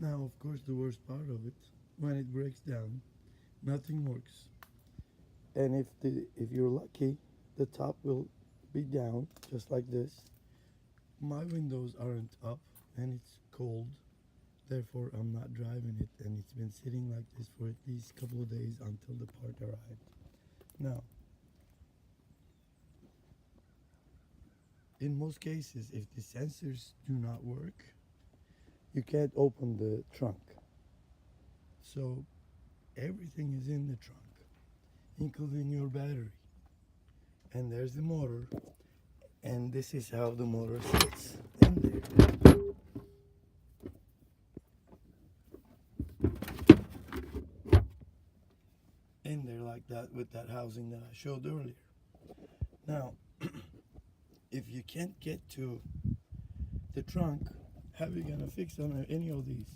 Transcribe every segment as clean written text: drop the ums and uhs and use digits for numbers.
Now, of course, the worst part of it, when it breaks down, nothing works. And if you're lucky, the top will be down, just like this. My windows aren't up, and it's cold. Therefore, I'm not driving it, and it's been sitting like this for at least a couple of days until the part arrived. Now, in most cases, if the sensors do not work, you can't open the trunk. So everything is in the trunk, including your battery. And there's the motor, and this is how the motor sits in there. In there like that with that housing that I showed earlier. Now, if you can't get to the trunk, how are you gonna fix on any of these?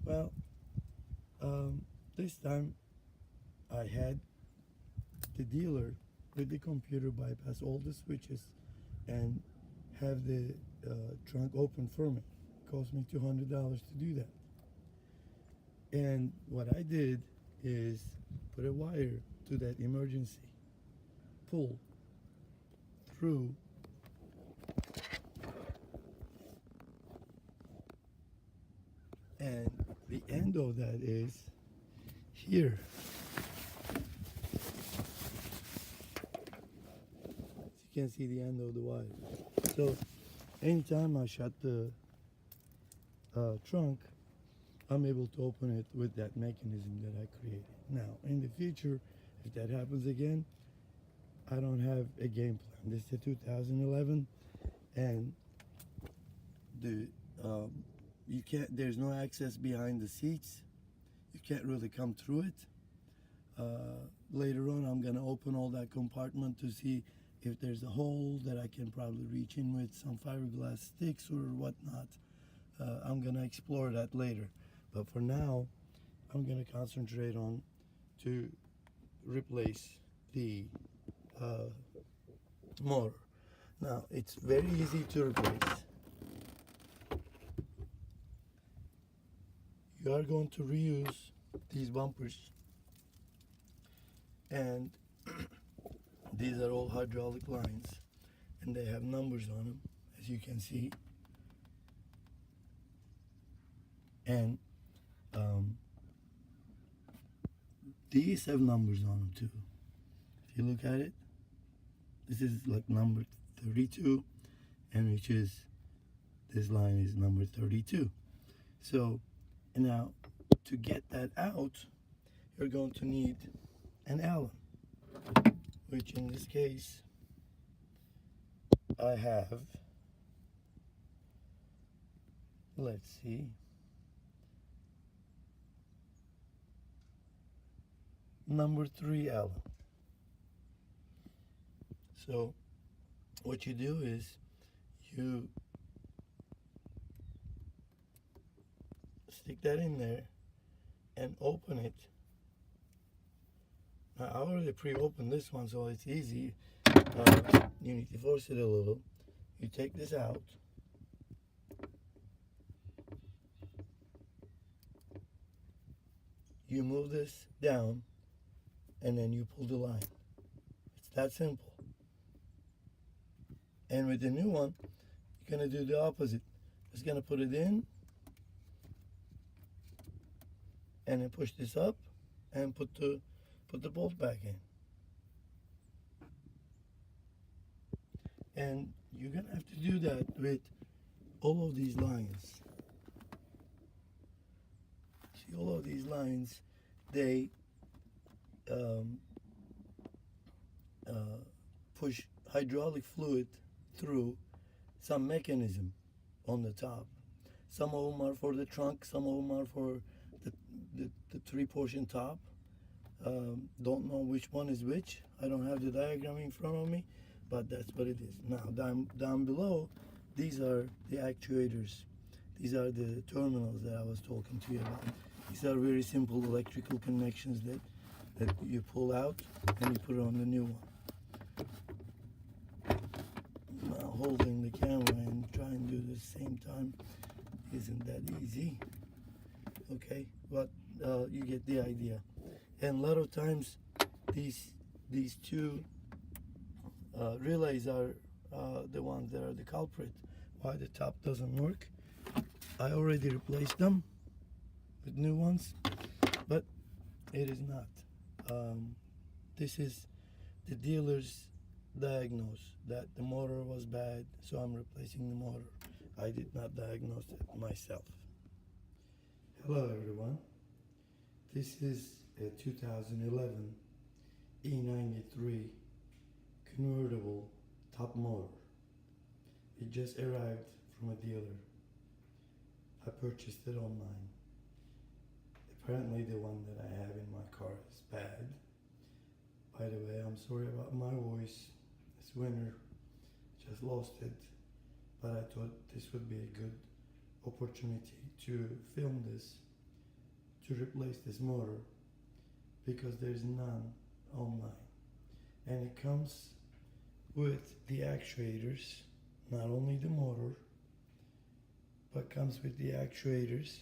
Well, this time I had the dealer with the computer bypass all the switches and have the trunk open for me. It cost me $200 to do that. And what I did is put a wire to that emergency pull through and the end of that is here. You can see the end of the wire. So anytime I shut the trunk, I'm able to open it with that mechanism that I created. Now, in the future, if that happens again, I don't have a game plan. This is a 2011, and you can't. There's no access behind the seats. You can't really come through it. Later on, I'm gonna open all that compartment to see if there's a hole that I can probably reach in with some fiberglass sticks or whatnot. I'm gonna explore that later. But for now, I'm gonna concentrate on to replace the motor. Now, it's very easy to replace. You are going to reuse these bumpers, and these are all hydraulic lines, and they have numbers on them, as you can see. And these have numbers on them too. If you look at it, this is like number 32, and which is, this line is number 32. So now, to get that out, you're going to need an Allen, which in this case, I have, let's see, number 3 Allen. So what you do is you stick that in there and open it. Now, I already pre-opened this one, so it's easy. You need to force it a little. You take this out. You move this down, and then you pull the line. It's that simple. And with the new one, you're gonna do the opposite. Just gonna put it in, and then push this up, and put the bolt back in. And you're gonna have to do that with all of these lines. See, all of these lines, they push hydraulic fluid through some mechanism on the top. Some of them are for the trunk, some of them are for the 3-portion top. Don't know which one is which. I don't have the diagram in front of me, but that's what it is. Now, down below, these are the actuators. These are the terminals that I was talking to you about. These are very simple electrical connections that you pull out and you put it on the new one. Now, holding the camera and trying to do it at the same time isn't that easy. Okay, but you get the idea. And a lot of times these two relays are the ones that are the culprit why the top doesn't work. I already replaced them with new ones, but it is not. This is the dealer's diagnose that the motor was bad, so I'm replacing the motor. I did not diagnose it myself. Hello everyone. This is a 2011 E93 convertible top motor. It just arrived from a dealer. I purchased it online. Apparently the one that I have in my car is bad. By the way, I'm sorry about my voice. This winter, just lost it. But I thought this would be a good opportunity to film this, to replace this motor, because there's none online. And it comes with the actuators, not only the motor, but comes with the actuators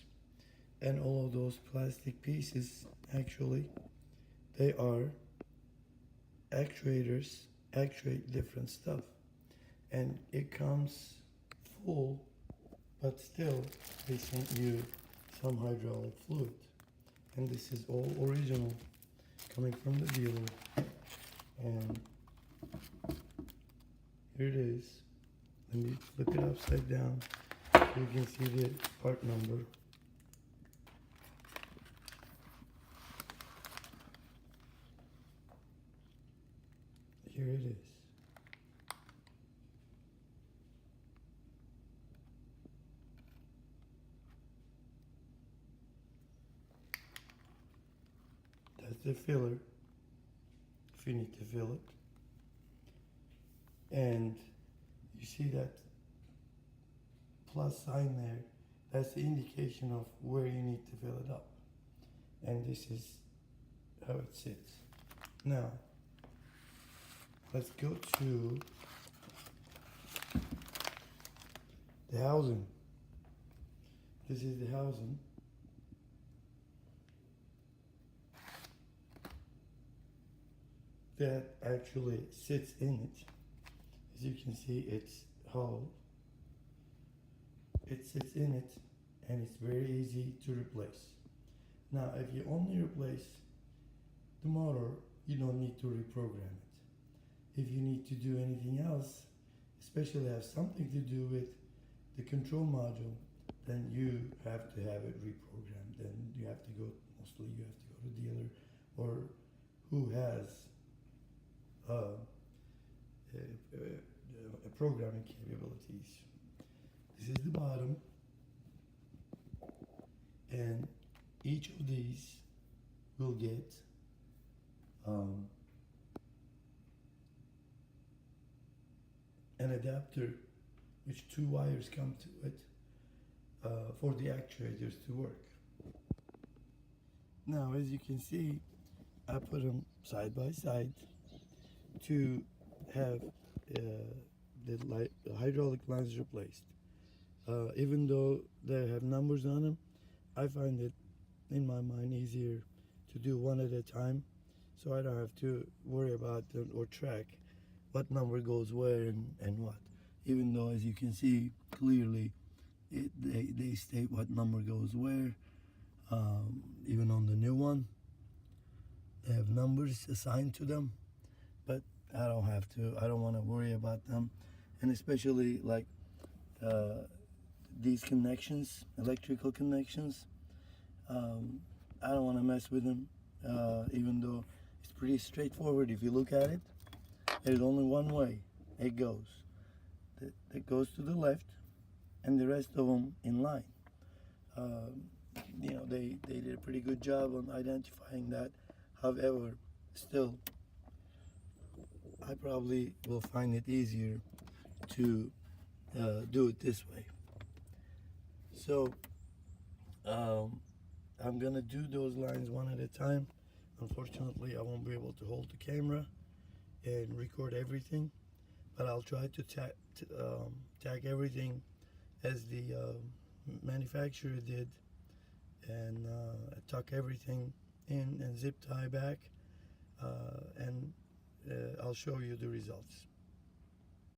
and all of those plastic pieces. Actually, they are actuators, actuate different stuff, and it comes full, but still they sent you some hydraulic fluid, and this is all original, coming from the dealer. And here it is. Let me flip it upside down so you can see the part number. Here it is. That's the filler, if you need to fill it. And you see that plus sign there, that's the indication of where you need to fill it up. And this is how it sits. Now, let's go to the housing. This is the housing. That actually sits in it. As you can see, it's hollow. It sits in it, and it's very easy to replace. Now, if you only replace the motor, you don't need to reprogram it. If you need to do anything else, especially have something to do with the control module, then you have to have it reprogrammed. Then you have to go, mostly you have to go to dealer or who has programming capabilities. This is the bottom, and each of these will get an adapter, which two wires come to it for the actuators to work. Now, as you can see, I put them side by side to have the hydraulic lines replaced. Even though they have numbers on them, I find it, in my mind, easier to do one at a time, so I don't have to worry about or track what number goes where and what. Even though, as you can see clearly, they state what number goes where. Even on the new one, they have numbers assigned to them, but I don't have to. I don't want to worry about them, and especially like these connections, electrical connections. I don't want to mess with them, even though it's pretty straightforward. If you look at it, there's only one way it goes. It goes to the left, and the rest of them in line. You know, they did a pretty good job on identifying that. However, still, I probably will find it easier to do it this way. So I'm gonna do those lines one at a time. Unfortunately, I won't be able to hold the camera and record everything, but I'll try to tag everything as the manufacturer did, and tuck everything in and zip tie back, and I'll show you the results.